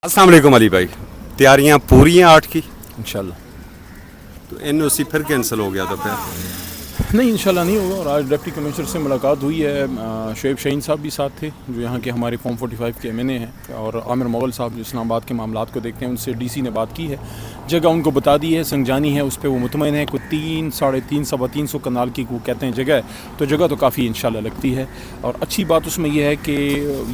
अस्सलाम वालेकुम अली भाई, तैयारियां पूरी हैं 8 की? इंशाल्लाह। तो एनओसी फिर कैंसिल हो गया था फिर? नहीं, इंशाल्लाह नहीं होगा। और आज डिप्टी कमिश्नर से मुलाकात हुई है। शुएब शाहीन साहब भी साथ थे जो यहाँ के हमारे फॉर्म 45 के MNA हैं, और आमिर मुग़ल साहब जो इस्लामाबाद के मामलात को देखते हैं, उनसे DC ने बात की है। जगह उनको बता दी है, संगजानी है, उस पर वो मुतमईन है। कोई 3, 3.5, 325 कनाल की वो कहते हैं जगह है, तो जगह तो काफ़ी इंशाल्लाह लगती है। और अच्छी बात उसमें यह है कि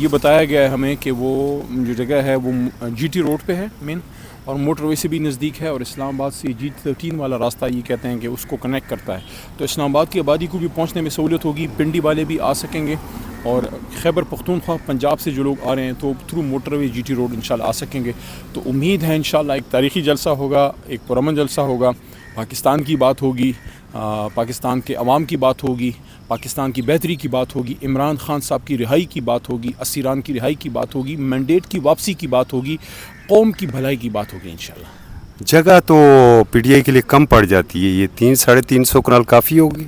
ये बताया गया है हमें कि वो जो जगह है वो GT रोड पे है मेन, और मोटरवे से भी नज़दीक है, और इस्लामाबाद से G13 वाला रास्ता ये कहते हैं कि उसको कनेक्ट करता है। तो इस्लामाबाद की आबादी को भी पहुंचने में सहूलियत होगी, पिंडी वाले भी आ सकेंगे, और खैबर पख्तूनख्वा पंजाब से जो लोग आ रहे हैं तो थ्रू मोटरवे GT रोड इंशाल्लाह आ सकेंगे। तो उम्मीद है इंशाल्लाह एक तारीख़ी जलसा होगा, एक पुरअमन जलसा होगा। पाकिस्तान की बात होगी, पाकिस्तान के अवाम की बात होगी, पाकिस्तान की बेहतरी की बात होगी, इमरान खान साहब की रिहाई की बात होगी, असीरान की रिहाई की बात होगी, मैंडेट की वापसी की बात होगी, कौम की भलाई की बात होगी इंशाल्लाह। जगह तो PTI के लिए कम पड़ जाती है, ये 3-350 कनाल काफ़ी होगी?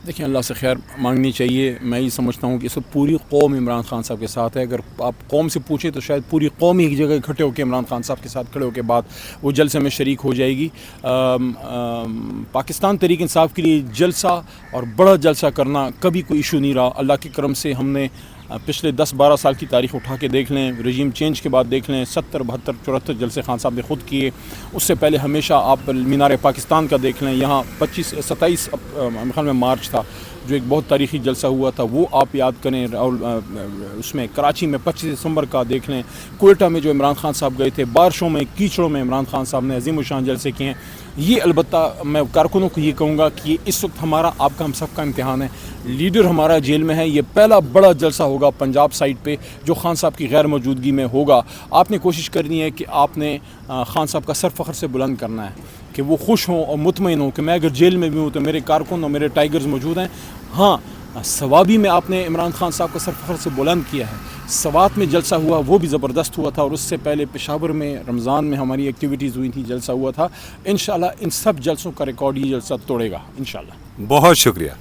देखिए, अल्लाह से खैर मांगनी चाहिए। मैं ये समझता हूँ कि इस वक्त पूरी कौम इमरान खान साहब के साथ है। अगर आप कौम से पूछें तो शायद पूरी कौम ही एक जगह इकट्ठे होकर इमरान खान साहब के साथ खड़े होकर बाद वो जलसे में शरीक हो जाएगी। पाकिस्तान तहरीक इंसाफ के लिए जलसा और बड़ा जलसा करना कभी कोई इशू नहीं रहा। अल्लाह के करम से हमने पिछले 10-12 साल की तारीख़ उठा के देख लें, रजीम चेंज के बाद देख लें, 70, 72, 74 जलसे खान साहब ने ख़ुद किए। उससे पहले हमेशा आप मीनार पाकिस्तान का देख लें, यहाँ 27 ख्याल में मार्च था जो एक बहुत तारीख़ी जलसा हुआ था, वो आप याद करें। और उसमें कराची में 25 दिसंबर का देख लें, कोयटा में जो इमरान खान साहब गए थे, बारिशों में कीचड़ों में इमरान खान साहब ने अजीम शान जलसे किए हैं। ये अलबत्ता मैं कारकुनों को ये कहूँगा कि इस वक्त हमारा आपका हम सब का इम्तिहान है। लीडर हमारा जेल में है, ये पहला बड़ा जलसा होगा पंजाब साइड पे जो खान साहब की गैर मौजूदगी में होगा। आपने कोशिश करनी है कि आपने खान साहब का सर फ़ख्र से बुलंद करना है कि वो खुश हों और मुतमईन हों कि मैं अगर जेल में भी हूँ तो मेरे कारकुन और मेरे टाइगर्स मौजूद हैं। हाँ, सवाबी में आपने इमरान खान साहब का सर फ़ख्र से बुलंद किया है। सवात में जलसा हुआ वो भी ज़बरदस्त हुआ था, और उससे पहले पेशावर में रमज़ान में हमारी एक्टिविटीज़ हुई थी, जलसा हुआ था। इंशाल्लाह इन सब जलसों का रिकॉर्ड ये जलसा तोड़ेगा इंशाल्लाह। बहुत शुक्रिया।